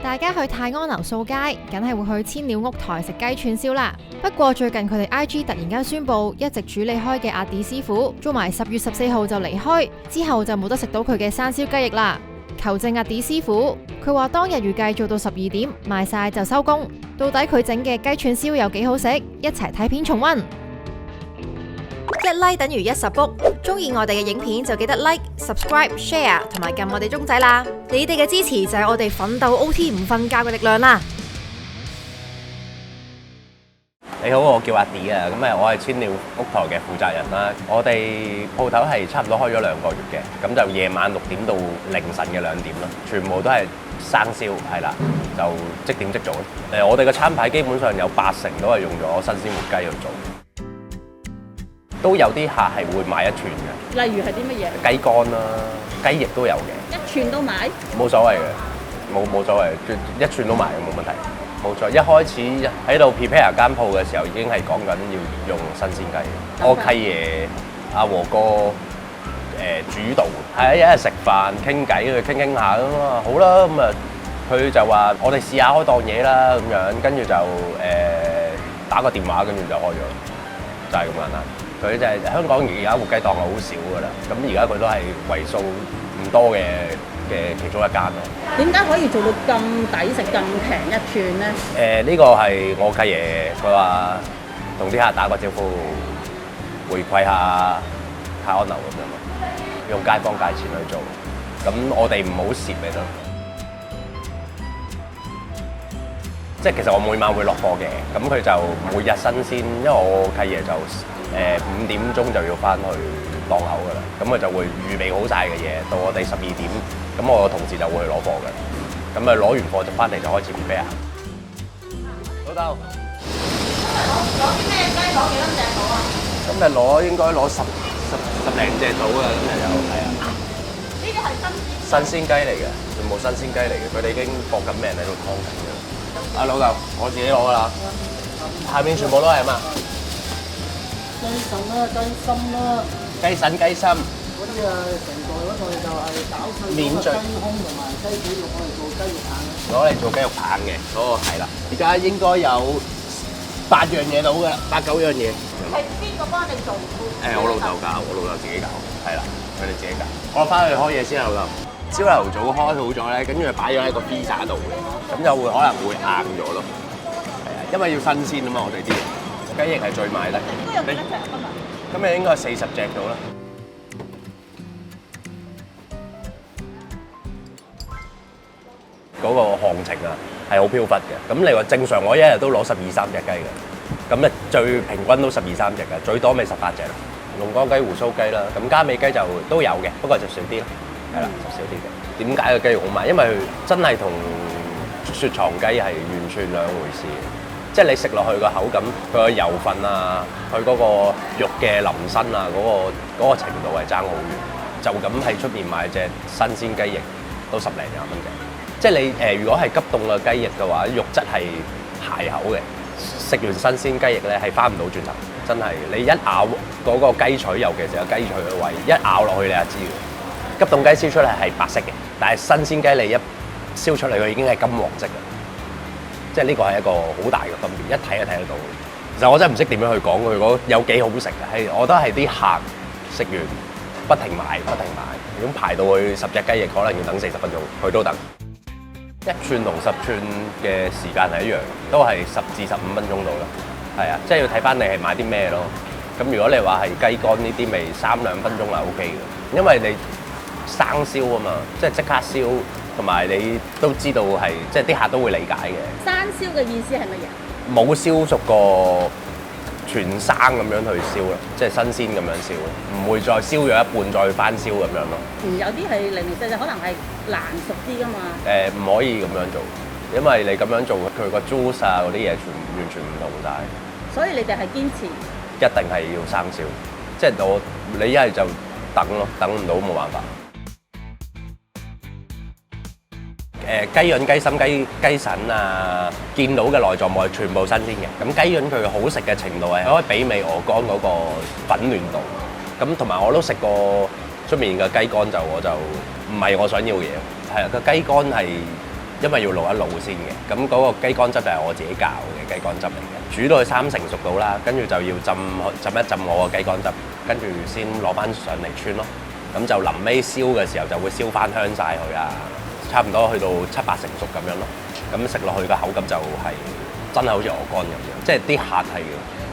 大家去泰安樓掃街，梗係會去千鳥屋台食雞串燒啦。不過最近佢哋 IG 突然間宣布，一直主理開嘅阿 D 師傅做埋10月14號就離開，之後就冇得食到佢嘅生燒雞翼啦。求證阿 D 師傅，佢話當日預計做到12點賣晒就收工。到底佢整嘅雞串燒有幾好食？一齊睇片重溫。一 like 等於一十福，中意我哋嘅影片就記得 like、subscribe、share 同埋撳我哋鐘仔啦！你哋嘅支持就係我哋奮鬥 OT 唔瞓覺嘅力量啦！你好，我叫阿 D 啊，咁我係千鳥屋台嘅負責人啦。我哋鋪頭係差唔多開咗2個月嘅，咁就夜晚6點到凌晨嘅2點啦，全部都係生燒，係啦，就即點即做咯。我哋嘅餐牌基本上有80%都係用咗新鮮活雞去做。都有啲客係會買一串嘅，例如係啲乜嘢？雞肝啦，雞翼都有嘅，一串都買？冇所謂嘅，冇所謂，一串都買嘅冇問題。冇錯，一開始喺度 prepare 間鋪嘅時候已經係講緊要用新鮮雞。我契爺阿和哥主導，係啊，一日食飯傾偈，佢傾下咁啊，好啦，咁啊佢就話我哋試下開檔嘢啦咁樣，跟住就打個電話，跟住就開咗，就係咁簡單。佢就係香港而家活雞檔係好少㗎啦，咁而家佢都係為數唔多嘅其中一間咯。點解可以做到咁抵食、咁平一串咧？呢個係我契爺，佢話同啲客打個招呼，回饋下泰安樓咁樣咯，用街坊價錢去做，咁我哋唔好蝕咪得。即係其實我每晚會落貨嘅，咁佢就每日新鮮，因為我契爺就5點鐘就要翻去檔口㗎啦，咁佢就會預備好晒嘅嘢，到我哋12點，咁我個同事就會去攞貨嘅，咁攞完貨就翻嚟就開始 prepare。老豆，攞啲咩雞？攞幾多隻到啊？今日應該攞十零隻到㗎，今日有係啊。呢啲係新鮮雞嚟嘅，全部新鮮雞嚟嘅，佢哋已經搏緊命喺度劏緊㗎啦。啊老豆，我自己攞㗎啦，下面全部都係嘛？雞腎啦，雞心啦，雞腎、雞心。嗰啲成袋嗰袋就係搞碎免罪咗雞胸同埋雞髀肉，我哋做雞肉棒嘅。攞嚟做雞肉棒嘅，係啦。而家應該有8樣嘢到㗎啦，8、9樣嘢。係邊個幫你做？我老豆搞，我老豆自己搞，係啦，佢哋自己搞。我翻去開嘢先啊，老豆。朝頭早開好咗咧，跟住擺咗喺個 pizza 度嘅，咁就會可能會硬咗咯。係啊，因為要新鮮啊嘛，我哋啲嘢。雞翼係最賣得。都有幾多隻啊？今日應該係40隻到啦。嗰個行情啊係好飄忽嘅，咁你話正常我一日都攞12、13隻雞嘅，咁最平均都12、13隻嘅，最多咪18隻啦。龍江雞、胡鬚雞啦，咁加味雞就都有嘅，不過就少啲啦，係啦，就少啲嘅。點解個雞肉好賣？因為佢真係同雪藏雞係完全兩回事。即係你食落去個口感，佢個油份啊，佢嗰個肉嘅腍身啊，嗰個程度係爭好遠。就咁喺出面買隻新鮮雞翼都10零20蚊隻。即係你如果係急凍嘅雞翼嘅話，肉質係鞋口嘅。食完新鮮雞翼咧係翻唔到轉頭，真係你一咬嗰個雞腿，尤其是個雞腿嘅位，一咬落去你就知嘅。急凍雞燒出嚟係白色嘅，但係新鮮雞你一燒出嚟佢已經係金黃色嘅。即係呢個係一個好大嘅分別，一睇就睇得到。其實我真係唔識點樣去講佢嗰有幾好食嘅，係我覺得係啲客食完不停買，咁排到去10隻雞翼，可能要等40分鐘，佢都等。1寸同10寸嘅時間係一樣，都係10至15分鐘到啦。係啊，即係要睇翻你係買啲咩咯。咁如果你話係雞肝呢啲，咪3、2分鐘係 OK 嘅，因為你生燒啊嘛，即係即刻燒。同埋你都知道係，即係啲客都會理解嘅。生燒嘅意思係乜嘢？冇燒熟過全生咁樣去燒啦，即係新鮮咁樣燒，唔會再燒咗一半再翻燒咁樣咯。有啲係零零細細，可能係難熟啲噶嘛。唔可以咁樣做，因為你咁樣做，佢個 juice 啊嗰啲嘢完全唔同晒。所以你哋係堅持一定係要生燒，即係你一係就等咯，等唔到冇辦法。雞潤、雞心、雞腎啊，見到嘅內臟物係全部新鮮嘅。咁雞潤佢好食嘅程度係可以媲美鵝肝嗰個粉嫩度。咁同埋我都食過出面嘅雞肝，我就唔係我想要嘅嘢。係啊，個雞肝係因為要滷一滷先嘅。咁嗰個雞肝汁就係我自己教嘅雞肝汁嚟嘅，煮到佢3成熟到啦，跟住就要浸一浸我個雞肝汁，跟住先攞翻上嚟穿咯。咁就臨尾燒嘅時候就會燒翻香晒佢啊，差唔多去到7-8成熟咁樣咯。咁食落去嘅口感就係真係好似鵝肝咁樣，即係啲客係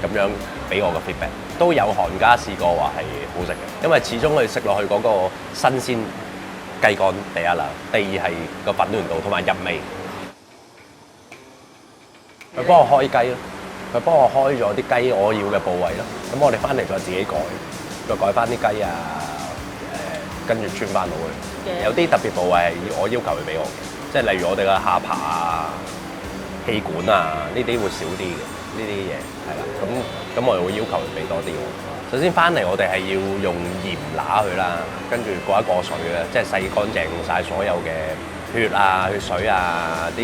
咁樣俾我個 feedback，都有行家試過話係好食嘅，因為始終佢食落去嗰個新鮮雞肝第一啦，第二係個粉嫩度同埋入味。佢幫我開雞咯，佢幫我開咗啲雞我要嘅部位咯，咁我哋翻嚟再自己改，再改翻啲雞啊，跟住穿翻到去。有啲特別部位係我要求佢俾我嘅，即係例如我哋嘅下巴啊、氣管啊呢啲會少啲嘅，呢啲嘢係啦。咁我哋會要求佢俾多啲喎。首先翻嚟我哋係要用鹽揦佢啦，跟住過一過水嘅，即係洗乾淨晒所有嘅血啊、血水啊、啲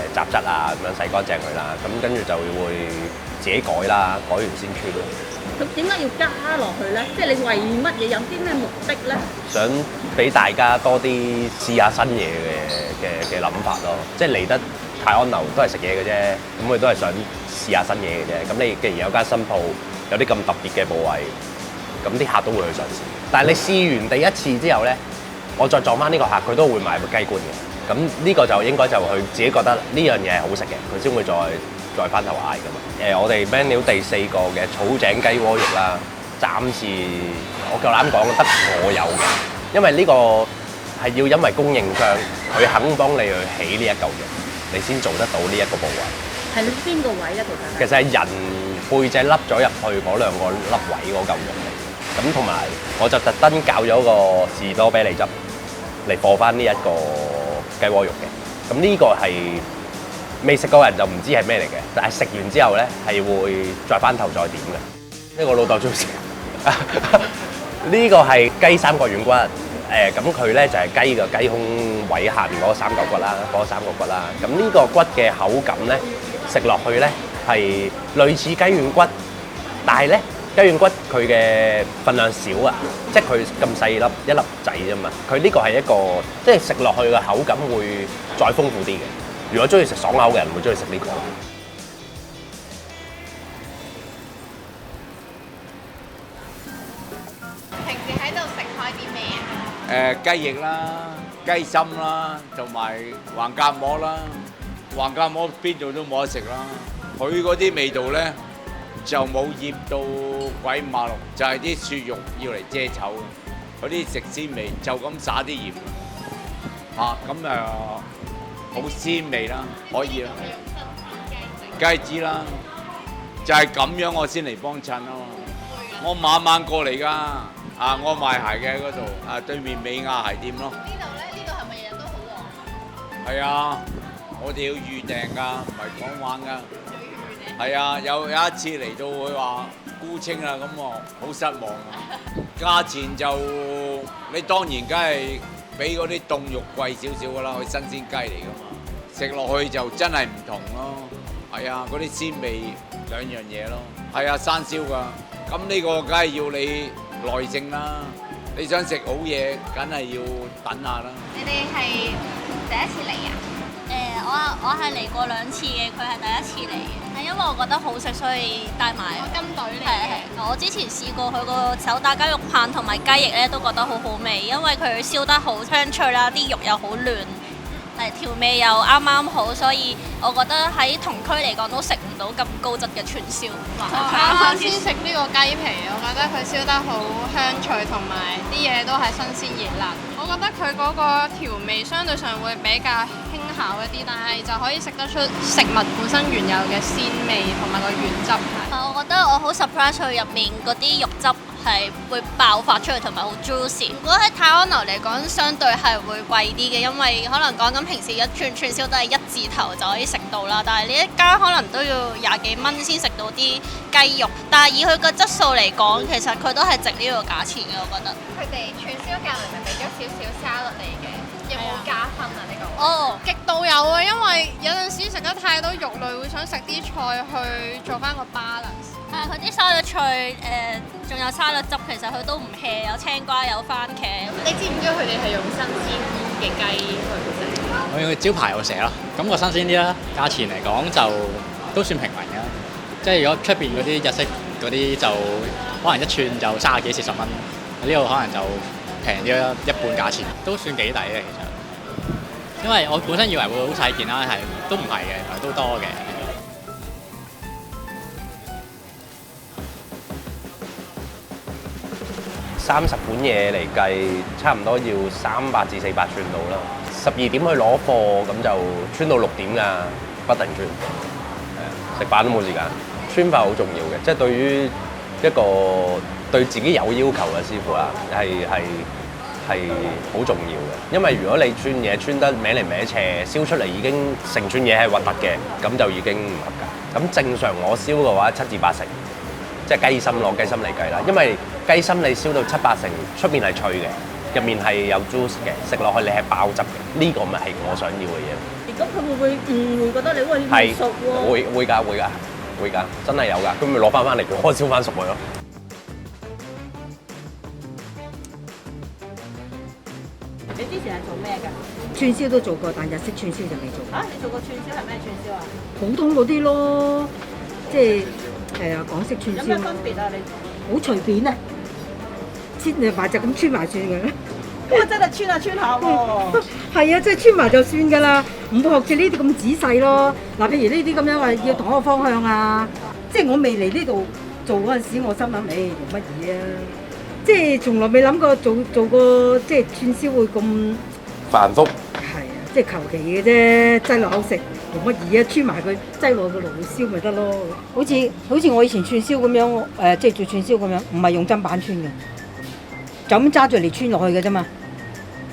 雜質啊咁樣洗乾淨佢啦。咁跟住就會自己改啦，改完先穿。咁點解要加落去咧？即係你為乜嘢？有啲咩目的咧？想俾大家多啲試下新嘢嘅諗法咯。即係嚟得泰安樓都係食嘢嘅啫，咁佢都係想試下新嘢嘅啫。咁你既然有間新鋪，有啲咁特別嘅部位，咁啲客都會去嘗試。但係你試完第一次之後咧，我再撞翻呢個客，佢都會買個雞冠嘅。咁呢個就應該就佢自己覺得呢樣嘢係好食嘅，佢先會再翻頭嗌噶嘛。我哋 menu 第4個嘅草井雞窩肉啦，暫時我夠膽講得我有嘅，因為呢個係要因為供應商佢肯幫你去起呢一嚿肉，你先做得到呢一個部位。係你邊個位咧？其實係人背脊凹咗入去嗰2個凹位嗰嚿肉嚟，咁同埋我就特登教咗個士多啤梨汁嚟播翻呢一個雞窩肉嘅。咁呢個係未食過人就唔知係咩嚟嘅，但係食完之後咧係會再翻頭再點嘅。呢個老豆中意食。呢個係雞三角軟骨。咁佢咧就係雞嘅雞胸位下邊嗰3嚿骨啦，嗰3個骨啦。咁呢個骨嘅口感咧，食落去咧係類似雞軟骨，但係咧雞軟骨佢嘅份量少啊，即係佢咁細粒一粒仔啫嘛。佢呢個係一個即係食落去嘅口感會再豐富啲嘅。如果中意食爽口嘅人會中意食呢個。平時喺度食開啲咩啊？雞翼啦、雞心啦，同埋橫膈膜啦。橫膈膜邊度都冇得食啦。佢嗰啲味道咧就冇醃到鬼五馬六，就係啲雪肉要嚟遮醜。嗰啲食鮮味就咁撒啲鹽，咁好鮮味啦，可以啦。雞子啦，就係咁樣我先嚟幫襯咯。我晚晚過嚟㗎。我賣鞋嘅嗰度，對面美亞鞋店咯。呢度咧？呢度係咪日日都好旺？係啊，我哋要預訂㗎，唔係講玩㗎。係啊，有一次嚟到佢話沽清啦，咁我好失望啊。價錢就你當然梗係比嗰啲凍肉貴少少㗎啦，佢新鮮雞嚟㗎嘛。食落去就真係唔同咯。係啊，嗰啲鮮味2樣嘢咯。係啊，生燒㗎。咁呢個梗係要你耐性啦，你想食好嘢，梗係要等下啦。你哋係第一次嚟啊？我係嚟過2次嘅，佢係第一次嚟嘅。係因為我覺得好食，所以帶埋。跟隊嚟嘅。係，我之前試過佢個手打雞肉棒同埋雞翼咧，都覺得好好味，因為佢燒得好香脆啦，啲肉又好嫩，調味又啱啱好，所以我覺得喺同區嚟講都食唔到咁高質嘅串燒。我啱啱先食呢個雞皮，我覺得佢燒得好香脆，同埋啲嘢都係新鮮熱辣。我覺得佢嗰個調味相對上會比較輕巧一啲，但係就可以食得出食物本身原有嘅鮮味同埋個原汁。我覺得我好 surprise 佢入面嗰啲肉汁係會爆發出嚟，同埋好 juicy。如果喺泰安樓嚟講，相對係會貴啲嘅，因為可能講緊平時一串串燒都係1字頭就可以食到啦，但係呢一間可能都要20幾蚊先食到啲雞肉。但係以佢個質素嚟講，其實佢都係值呢個價錢嘅，我覺得。佢哋串燒隔離咪俾咗少少沙律嚟嘅，有冇加分啊？呢個？哦，極度有啊，因為有陣時食得太多肉類，會想食啲菜去做翻個 balance。佢啲沙律菜仲有沙律汁，其實佢都唔 hea，有青瓜有番茄。你知唔知佢哋係用新鮮嘅雞去食？我用招牌有寫咯，感覺新鮮啲啦。價錢嚟講就都算平民嘅，即係如果出邊嗰啲日式嗰啲就可能一串就30幾40蚊，呢度可能就平啲啦，一半價錢都算幾抵嘅其實。因為我本身以為會好細件啦，都唔係嘅，原來都多嘅。30款嘢嚟計，差唔多要300至400串到啦。12點去攞貨，咁就穿到6點㗎，不停穿。食飯都冇時間。穿法好重要嘅，即係對於一個對自己有要求嘅師傅啦，係好重要嘅。因為如果你穿嘢穿得歪嚟歪斜，燒出嚟已經成串嘢係核突嘅，咁就已經唔合格。咁正常我燒嘅話7至8成。即係雞心攞雞心嚟計啦，因為雞心你燒到7、8成，出面係脆嘅，入面係有 juice 嘅，食落去你係爆汁嘅，呢個咪係我想要嘅嘢。咁佢會唔會誤會覺得你喂唔熟喎？會㗎，真係有㗎，咁咪攞翻嚟我燒翻熟佢咯。你之前係做咩㗎？串燒都做過，但日式串燒就未做。啊，你做過串燒係咩串燒啊？普通嗰啲咯，即係係啊，港式串燒。有咩分別啊？你好隨便啊，穿就埋就咁穿埋算嘅啦。咁啊真係穿下喎。係啊，即係穿埋就算㗎啦，唔會學似呢啲咁仔細咯。嗱，譬如呢啲咁樣話要同一個方向啊，即係我未嚟呢度做嗰陣時，我心諗做乜嘢啊？即係從來未諗過做過即係串燒會咁繁複。係啊，即係求其嘅啫，擠落口食做乜嘢啊？穿埋佢擠落個爐度燒咪得咯。好似我以前串燒咁樣，即係做串燒咁樣，唔係用砧板穿嘅，就咁揸住嚟穿落去嘅啫嘛。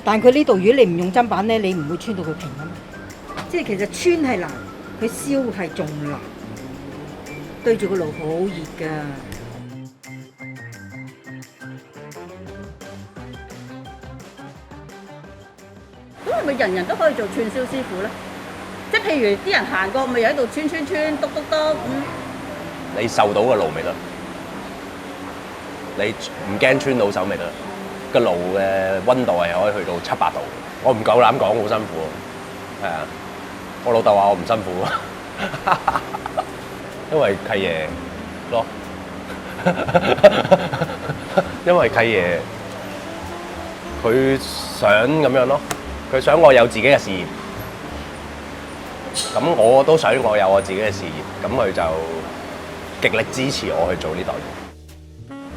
但佢呢度如果你唔用砧板咧，你唔會穿到佢平啊嘛。即係其實穿係難，佢燒係仲難，對住個爐好熱㗎。咁係咪人人都可以做串燒師傅咧？即係譬如啲人行過，咪又喺度穿，篤咁。你受到個爐咪得，你唔驚穿到手咪得。個爐嘅溫度係可以去到7、8度，我唔夠膽講好辛苦，係啊！我老豆話我唔辛苦，因為契爺咯，因為契爺佢想咁樣咯，佢想我有自己嘅事業，咁我都想我有我自己嘅事業，咁佢就極力支持我去做呢檔嘢。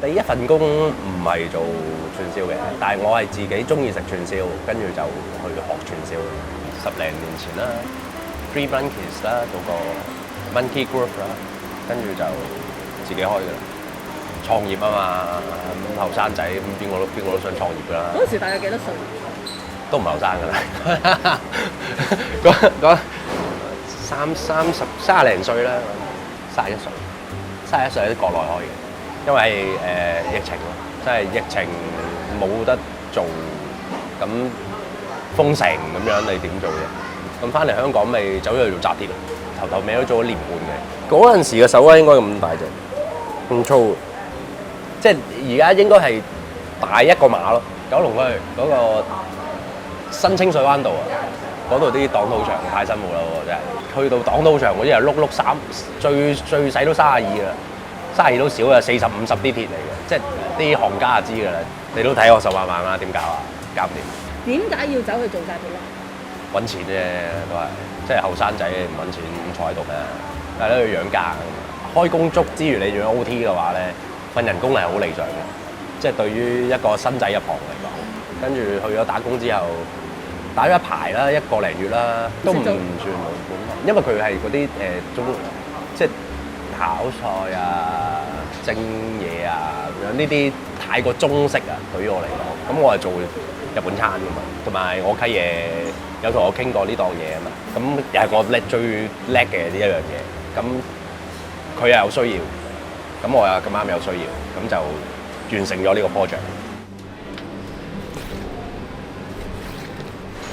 第一份工唔係做串燒嘅，但係我係自己中意食串燒，跟住就去學串燒。10零年前啦 ，Three Monkeys 啦，做個 Monkey Group 啦，跟住就自己開㗎啦。創業啊嘛，咁後生仔咁邊個都想創業㗎啦。嗰時大約幾多歲？都唔後生㗎啦，嗰30零歲啦，31歲喺國內開嘅。因為疫情咯，即係疫情冇得做，咁封城咁樣，你點做啫？咁翻嚟香港咪走咗去做紮鐵咯，頭尾都做咗1年半嘅。嗰陣時嘅手威應該咁大隻，咁粗，即係而家應該係大一個碼咯。九龍區嗰個新清水灣道啊，嗰度啲擋土牆太辛苦啦喎，真係。去到擋土牆嗰啲係碌3，最細都32啦。32都少啊，40、50啲鐵嚟嘅，即係啲行家就知㗎啦。你都睇我手慢慢啦，點搞啊？搞唔掂。點解要走去做紮鐵咧？揾錢啫，都係即係後生仔唔揾錢坐喺度嘅，但係咧要養家。開工足之餘，你仲要 OT 嘅話咧，份人工係好理想嘅。即係對於一個新仔入行嚟講，跟住去咗打工之後，打咗一排啦，1個零月啦，都唔算好本行，因為佢係嗰啲中即係。炒菜啊、蒸嘢啊咁樣呢啲太過中式啊，對於我嚟講，咁我係做日本餐㗎嘛，同埋我契爺有同我傾過呢檔嘢啊嘛，咁又係我最叻嘅呢一樣嘢，咁佢又有需要，咁我又咁啱有需要，咁就完成咗呢個 project。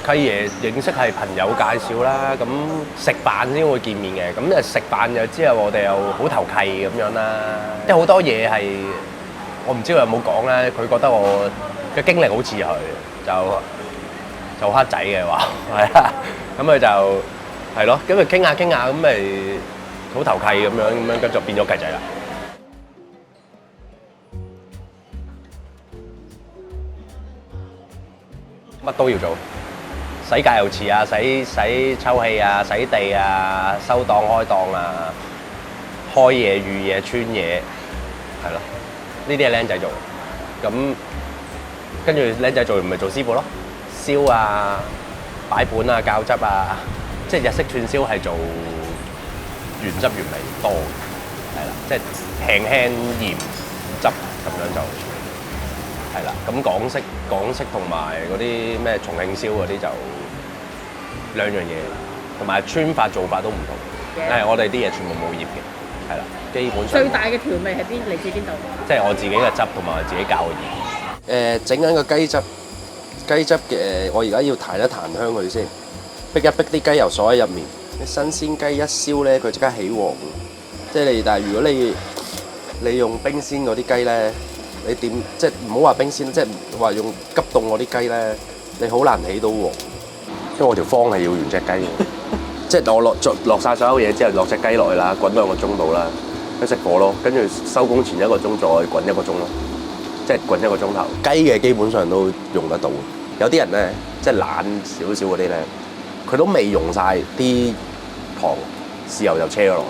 契爺認識係朋友介紹啦，咁食飯先會見面嘅，咁誒食飯就之後我哋又好投契咁樣啦，即係好多嘢係我唔知佢有冇講咧，佢覺得我嘅經歷好似佢，就就黑仔嘅話，係啊，咁佢就係咯，咁佢傾下傾下，咁咪好投契咁樣，跟住就變咗契仔啦。乜都要做，洗隔油池啊，洗抽氣啊，洗地啊，收檔開檔啊，開嘢、預嘢、穿嘢，係咯，呢啲係僆仔做。咁跟住僆仔做完咪做師傅咯，燒啊、擺盤啊、校汁啊，即係日式串燒係做原汁原味多，係啦，即係輕輕鹽汁咁樣就。係啦，咁港式同埋嗰啲咩重慶燒嗰啲就兩樣嘢，同埋穿法做法都唔同。係我哋啲嘢全部冇醃嘅，係啦，基本上。最大嘅調味係嚟自邊度？即係我自己嘅汁同埋自己教嘅鹽。整緊個雞汁嘅，我而家要彈一彈香佢先，逼一逼啲雞油鎖喺入面。新鮮雞一燒咧，佢即刻起黃。即係但係如果你用冰鮮嗰啲雞咧。你點即係唔好話冰鮮，即係話用急凍嗰啲雞咧，你好難起到黃。因為我條方係要原隻雞嘅，即係我落曬所有嘢之後，落隻雞落去啦，滾2個鐘度啦，跟熄火咯，跟住收工前1個鐘再滾1個鐘咯，即係滾1個鐘頭。雞嘅基本上都用得到，有啲人咧即係懶少少嗰啲咧，佢都未用晒啲糖豉油就車咗落去，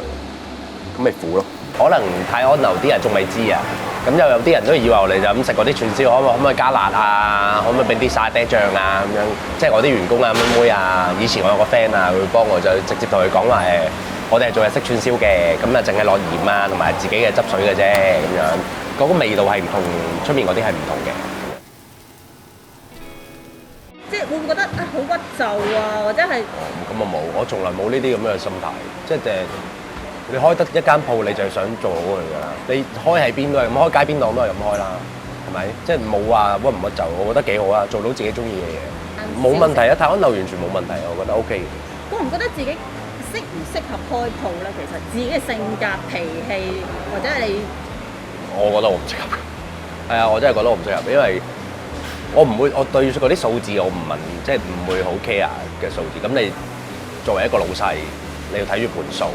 咁咪苦咯。可能泰安樓啲人仲未知啊。咁又有啲人都以為我哋就咁食嗰啲串燒，可唔可以加辣啊？可唔可以俾啲沙爹醬啊？咁樣，即係我啲員工啊、妹妹啊，以前我有個 friend 啊，佢幫我就直接同佢講話我哋係做日式串燒嘅，咁啊淨係落鹽啊，同埋自己嘅汁水嘅啫，咁樣嗰個味道係唔同出面嗰啲係唔同嘅。即係會唔會覺得好屈就啊？或者係？咁啊冇，我從來冇呢啲咁樣嘅心態，即係你開得一間鋪，你就係想做好佢㗎啦。你開喺邊都係咁，開街邊檔都係咁開啦，係咪？即係冇話屈唔屈就，我覺得幾好啊，做到自己中意嘅嘢，冇問題啊！泰安樓完全冇問題，我覺得 OK 嘅。覺唔覺得自己適唔適合開鋪咧？其實自己嘅性格、脾氣或者係你，我覺得我唔適合。係啊，我真係覺得我唔適合，因為我唔會，我對嗰啲數字我唔問，即係唔會好 care 嘅數字。咁你作為一個老細，你要睇住盤數。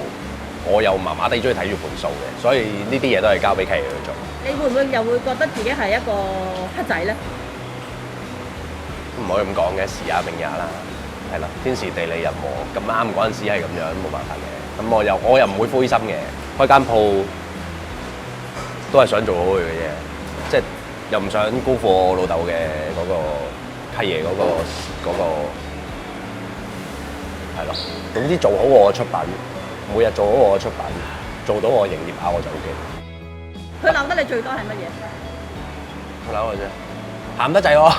我又麻麻地中意睇住盤數嘅，所以呢啲嘢都係交俾契爺去做。你會唔會又會覺得自己係一個黑仔咧？唔可以咁講嘅，時也命也啦，係啦，天時地利人和，咁啱嗰陣時係咁樣，冇辦法嘅。咁我又唔會灰心嘅，開間鋪都係想做好佢嘅啫，即係又唔想辜負我老豆嘅嗰個契爺嗰個係咯。總之做好我嘅出品。每日做好我嘅出品，做到我營業額我就 OK。佢鬧得你最多係乜嘢？鬧我啫，鹹得滯喎，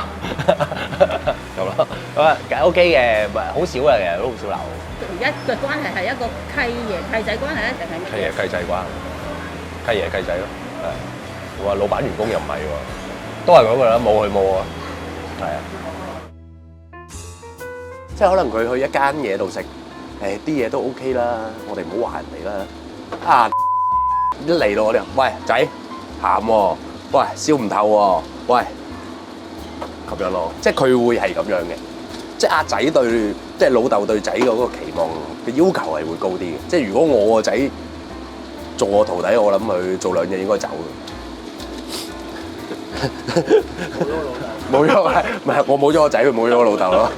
咁咯，咁啊 OK 嘅，好少嘅，其實都好少鬧。而家嘅關係係一個契爺契仔關係咧，定係咩？契爺契仔關係，契爺契仔咯，係。我話老闆員工又唔係喎，都係嗰個啦，冇佢冇啊，係啊。即係可能佢去一間嘢度食。啲嘢都 OK 啦，我哋唔好話人哋啦。啊，一嚟到我哋，喂仔，鹹喎，喂燒唔透喎，喂咁樣咯，即係佢會係咁樣嘅，即係阿仔對，即係老豆對仔嗰個期望嘅要求係會高啲嘅。即係如果我個仔做我徒弟，我諗佢做2日應該走嘅。冇咗老豆，冇咗，唔係我冇咗個仔，佢冇咗個老豆咯。